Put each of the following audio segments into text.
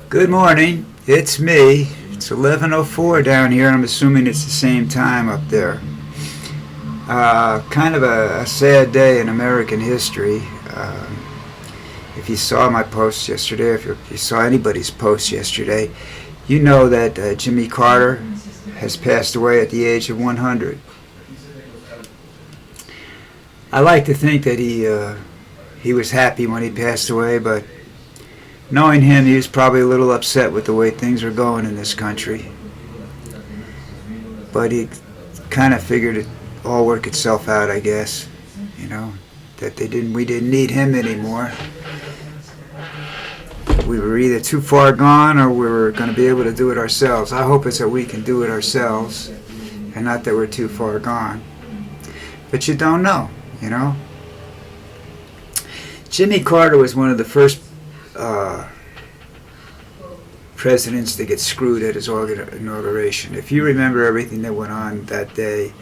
Good morning. It's me. It's 11:04 down here. I'm assuming it's the same time up there. Kind of a sad day in American history. If you saw my post yesterday, if you saw anybody's post yesterday, you know that Jimmy Carter has passed away at the age of 100. I like to think that he was happy when he passed away, but knowing him, he was probably a little upset with the way things are going in this country. But he kind of figured it all work itself out, I guess. You know, that we didn't need him anymore. We were either too far gone or we were going to be able to do it ourselves. I hope it's that we can do it ourselves and not that we're too far gone. But you don't know, you know. Jimmy Carter was one of the first presidents to get screwed at his inauguration. If you remember everything that went on that day,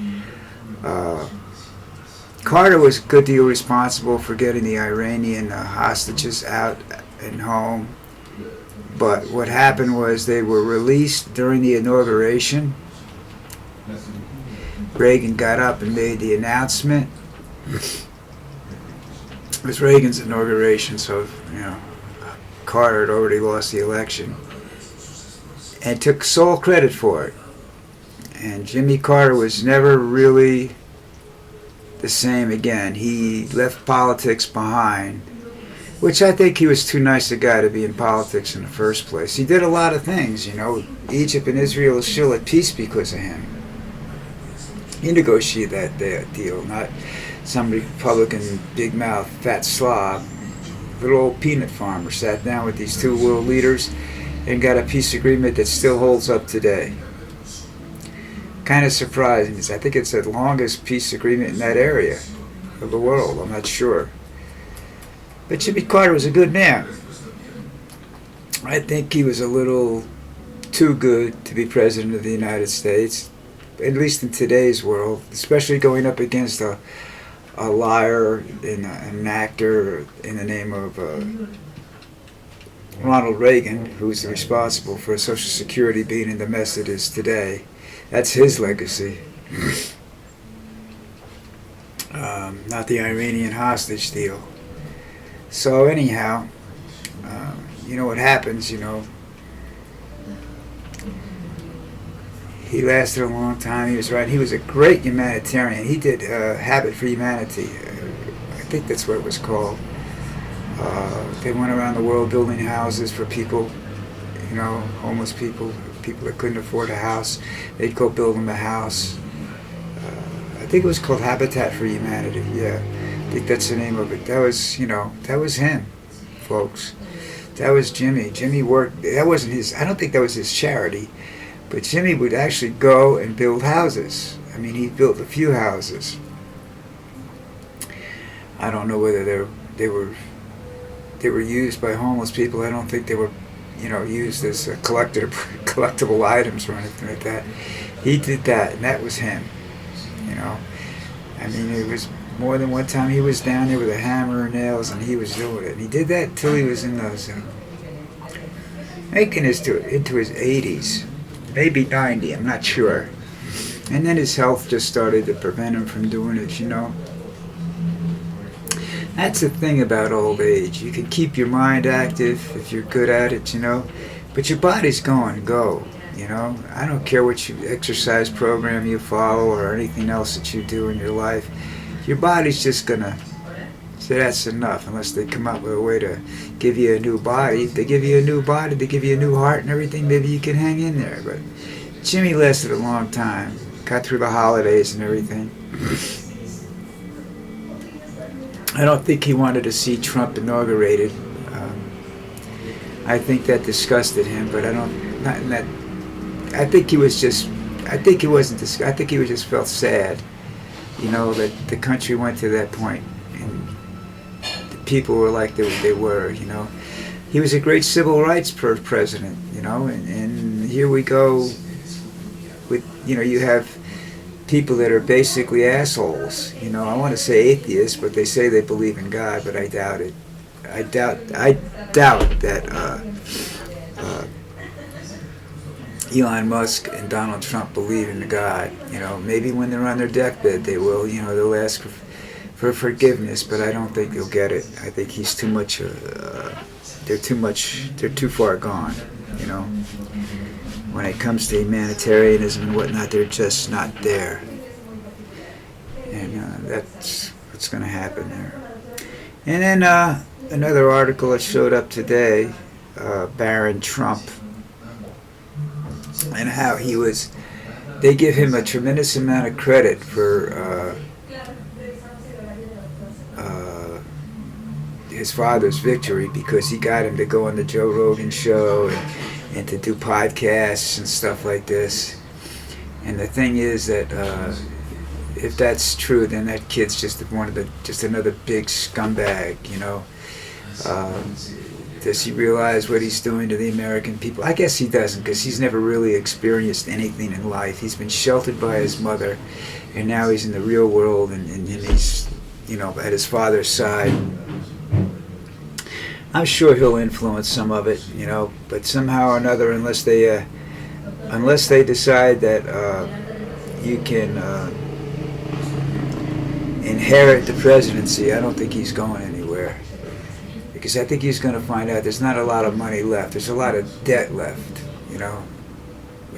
Carter was a good deal responsible for getting the Iranian hostages out and home. But what happened was they were released during the inauguration. Reagan got up and made the announcement. It was Reagan's inauguration, so, you know, Carter had already lost the election and took sole credit for it. And Jimmy Carter was never really the same again. He left politics behind, which I think he was too nice a guy to be in politics in the first place. He did a lot of things, you know. Egypt and Israel are still at peace because of him. He negotiated that deal, not some Republican big mouth fat slob. Little old peanut farmer sat down with these two world leaders and got a peace agreement that still holds up today. Kind of surprising. I think it's the longest peace agreement in that area of the world. I'm not sure. But Jimmy Carter was a good man. I think he was a little too good to be president of the United States, at least in today's world, especially going up against a liar and an actor in the name of Ronald Reagan, who's responsible for Social Security being in the mess it is today. That's his legacy. Not the Iranian hostage deal. So anyhow, you know what happens, you know. He lasted a long time. He was right. He was a great humanitarian. He did Habit for Humanity. I think that's what it was called. They went around the world building houses for people, you know, homeless people, people that couldn't afford a house. They'd go build them a house. I think it was called Habitat for Humanity. Yeah, I think that's the name of it. That was, you know, that was him, folks. That was Jimmy. Jimmy worked. That wasn't his. I don't think that was his charity. But Jimmy would actually go and build houses. I mean, he built a few houses. I don't know whether they were used by homeless people. I don't think they were, you know, used as collectible items or anything like that. He did that, and that was him. You know, I mean, it was more than one time he was down there with a hammer and nails, and he was doing it. And he did that until he was in those, making it into his 80s. Maybe 90, I'm not sure. And then his health just started to prevent him from doing it, you know. That's the thing about old age. You can keep your mind active if you're good at it, you know. But your body's going to go, you know. I don't care what exercise program you follow or anything else that you do in your life. Your body's just going to say that's enough unless they come up with a way to give you a new body. If they give you a new body, they give you a new heart and everything, maybe you can hang in there. But Jimmy lasted a long time. Got through the holidays and everything. I don't think he wanted to see Trump inaugurated. I think that disgusted him, but not in that. I think he was just. I think he wasn't. I think he just felt sad, you know, that the country went to that point, and the people were like they were, you know. He was a great civil rights president, you know, and here we go with, you know, you have people that are basically assholes. You know, I want to say atheists, but they say they believe in God, but I doubt it. I doubt that Elon Musk and Donald Trump believe in God. You know, maybe when they're on their deathbed they will. You know, they'll ask for forgiveness, but I don't think they'll get it. I think he's too much. They're too far gone. You know, when it comes to humanitarianism and whatnot, they're just not there. And that's what's going to happen there. And then another article that showed up today, Baron Trump, and how he was, they give him a tremendous amount of credit for his father's victory, because he got him to go on the Joe Rogan show and to do podcasts and stuff like this. And the thing is that if that's true, then that kid's just another big scumbag, you know. Does he realize what he's doing to the American people? I guess he doesn't, because he's never really experienced anything in life. He's been sheltered by his mother, and now he's in the real world, and he's, you know, at his father's side. I'm sure he'll influence some of it, you know, but somehow or another, unless they decide that you can inherit the presidency, I don't think he's going anywhere. Because I think he's going to find out there's not a lot of money left. There's a lot of debt left, you know.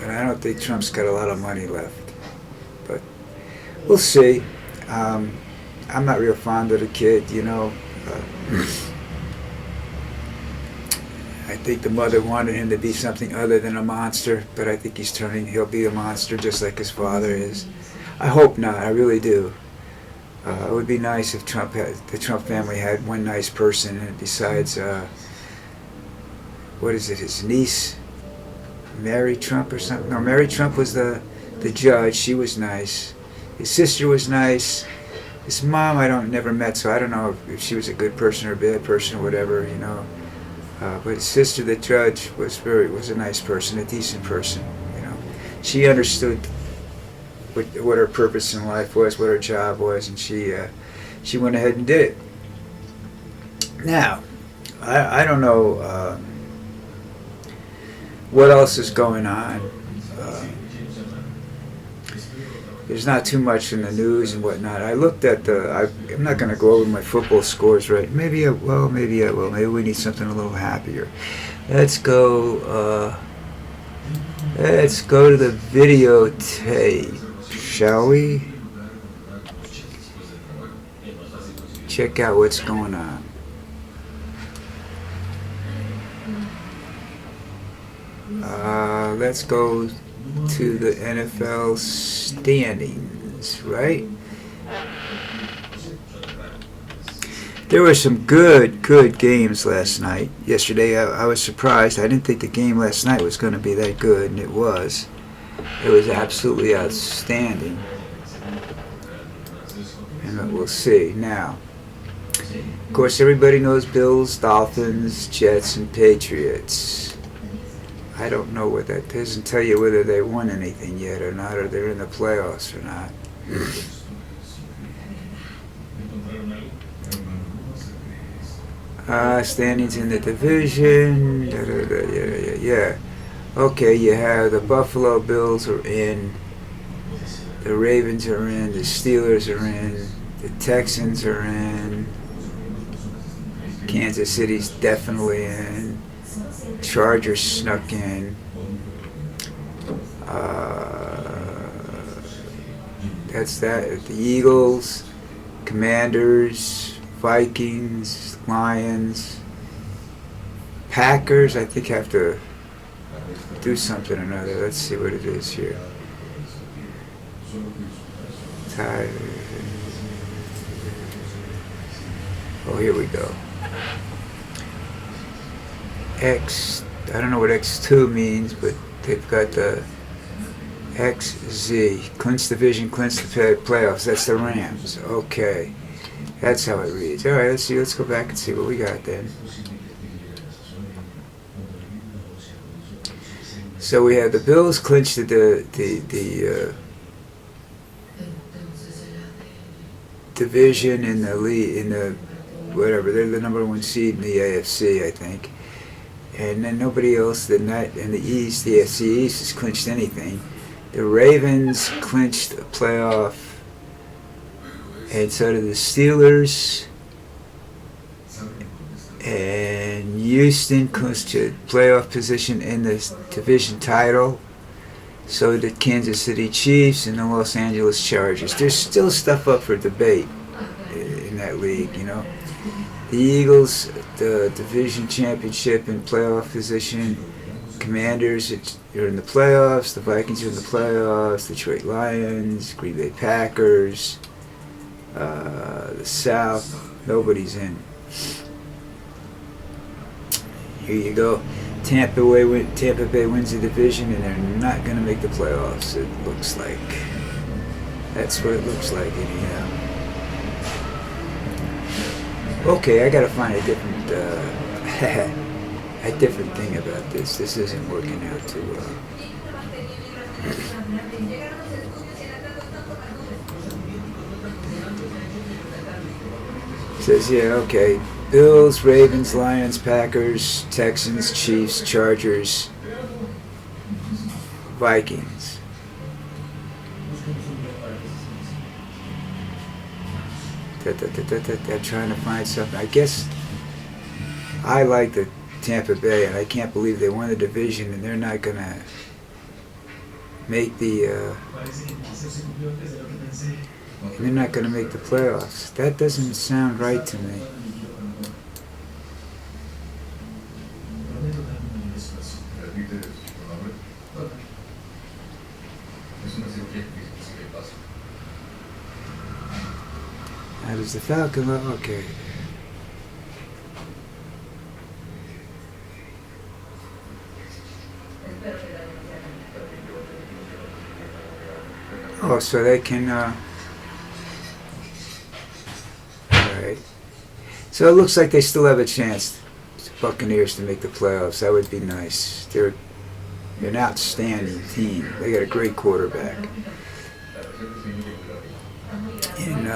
And I don't think Trump's got a lot of money left. But we'll see. I'm not real fond of the kid, you know. I think the mother wanted him to be something other than a monster, but I think he'll be a monster just like his father is. I hope not, I really do. It would be nice if the Trump family had one nice person, and besides, what is it, his niece, Mary Trump or something? No, Mary Trump was the judge. She was nice. His sister was nice. His mom never met, so I don't know if she was a good person or a bad person or whatever, you know. But his sister, the judge, was a nice person, a decent person, you know. She understood what her purpose in life was, what her job was, and she went ahead and did it. Now, I don't know what else is going on. There's not too much in the news and whatnot. I looked at I'm not going to go over my football scores right. Maybe I will. Maybe we need something a little happier. Let's go to the videotape, shall we? Check out what's going on. Let's go to the NFL standings, right? There were some good games last night. Yesterday, I was surprised. I didn't think the game last night was going to be that good, and it was. It was absolutely outstanding. And we'll see. Now, of course, everybody knows Bills, Dolphins, Jets, and Patriots. I don't know what that doesn't tell you whether they won anything yet or not, or they're in the playoffs or not. Standings in the division. Yeah. Okay, you have the Buffalo Bills are in, the Ravens are in, the Steelers are in, the Texans are in, Kansas City's definitely in, Chargers snuck in, that's that. The Eagles, Commanders, Vikings, Lions, Packers, I think have to do something or another. Let's see what it is here. Oh, here we go. I don't know what X2 means, but they've got the XZ. Clinch division, clinch the playoffs. That's the Rams. Okay. That's how it reads. All right, let's see. Let's go back and see what we got then. So we have the Bills clinched the division in the league, in the whatever. They're the number one seed in the AFC, I think. and then nobody else in the East, the AFC East, has clinched anything. The Ravens clinched a playoff, and so did the Steelers. And Houston clinched a playoff position in the division title. So did Kansas City Chiefs and the Los Angeles Chargers. There's still stuff up for debate in that league, you know. The Eagles, the division championship and playoff position. Commanders are in the playoffs. The Vikings are in the playoffs. Detroit Lions, Green Bay Packers. The South, nobody's in. Here you go. Tampa Bay wins the division, and they're not going to make the playoffs. It looks like. That's what it looks like, anyhow. Okay, I got to find a different a different thing about this. This isn't working out too well. It says, yeah, okay. Bills, Ravens, Lions, Packers, Texans, Chiefs, Chargers, Vikings. They're trying to find something. I guess I like the Tampa Bay, and I can't believe they won the division, and they're not going to make the playoffs. That doesn't sound right to me. How does the Falcon look? Okay. Oh, so they can, alright. So it looks like they still have a chance, the Buccaneers, to make the playoffs. That would be nice. They're an outstanding team. They got a great quarterback. And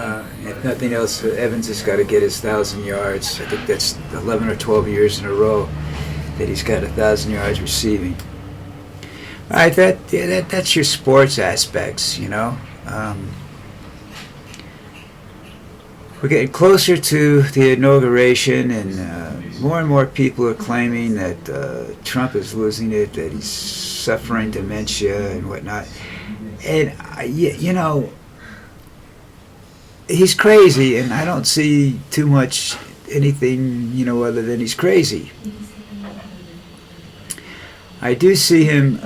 if nothing else, Evans has got to get his 1,000 yards. I think that's 11 or 12 years in a row that he's got 1,000 yards receiving. All right, that's your sports aspects, you know. We're getting closer to the inauguration, and more people are claiming that Trump is losing it, that he's suffering dementia and whatnot. And, you know, he's crazy, and I don't see too much anything, you know, other than he's crazy. I do see him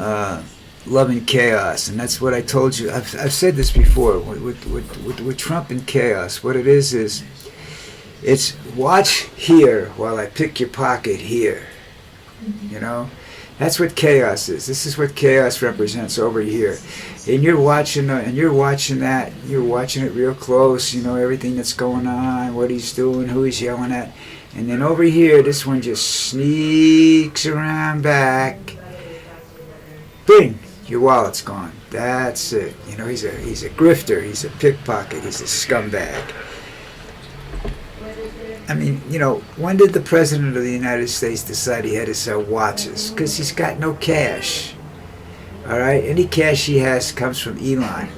loving chaos, and that's what I told you. I've said this before with Trump and chaos. What it is it's watch here while I pick your pocket here. You know, that's what chaos is. This is what chaos represents over here. And you're watching that. You're watching it real close. You know everything that's going on, what he's doing, who he's yelling at, and then over here, this one just sneaks around back. Bing, your wallet's gone. That's it. You know he's a grifter. He's a pickpocket. He's a scumbag. I mean, you know, when did the President of the United States decide he had to sell watches? Because he's got no cash. All right? Any cash he has comes from Elon.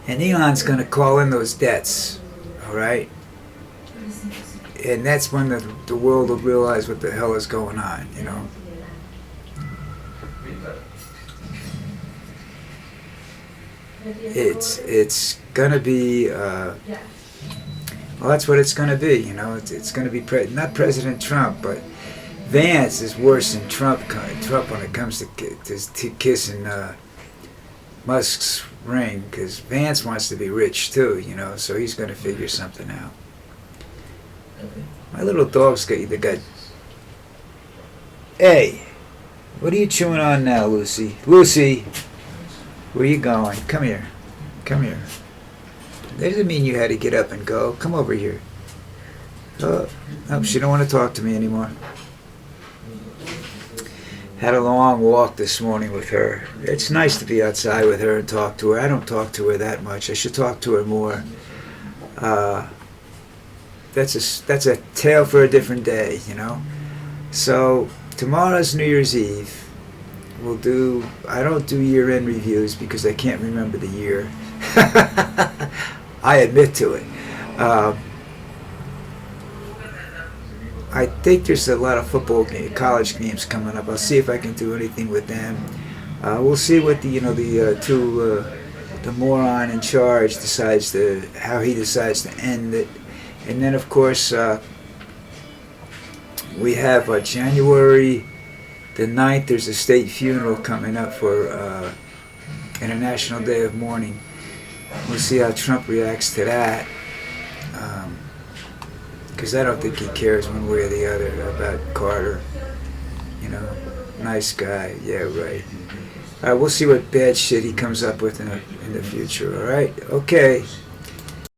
And Elon's going to call in those debts. All right? And that's when the world will realize what the hell is going on, you know? It's going to be... well, that's what it's going to be, you know. It's going to be not President Trump, but Vance is worse than Trump when it comes to kissing Musk's ring, because Vance wants to be rich too, you know. So he's going to figure something out. My little dog's got. Hey, what are you chewing on now, Lucy? Lucy, where are you going? Come here. Come here. That doesn't mean you had to get up and go. Come over here. Oh, she don't want to talk to me anymore. Had a long walk this morning with her. It's nice to be outside with her and talk to her. I don't talk to her that much. I should talk to her more. That's a tale for a different day, you know. So tomorrow's New Year's Eve. I don't do year-end reviews because I can't remember the year. I admit to it. I think there's a lot of college games coming up. I'll see if I can do anything with them. We'll see what the moron in charge how he decides to end it. And then, of course, we have January the 9th. There's a state funeral coming up for International Day of Mourning. We'll see how Trump reacts to that. Because I don't think he cares one way or the other about Carter. Nice guy. Yeah, right. We'll see what bad shit he comes up with in the future. All right. Okay.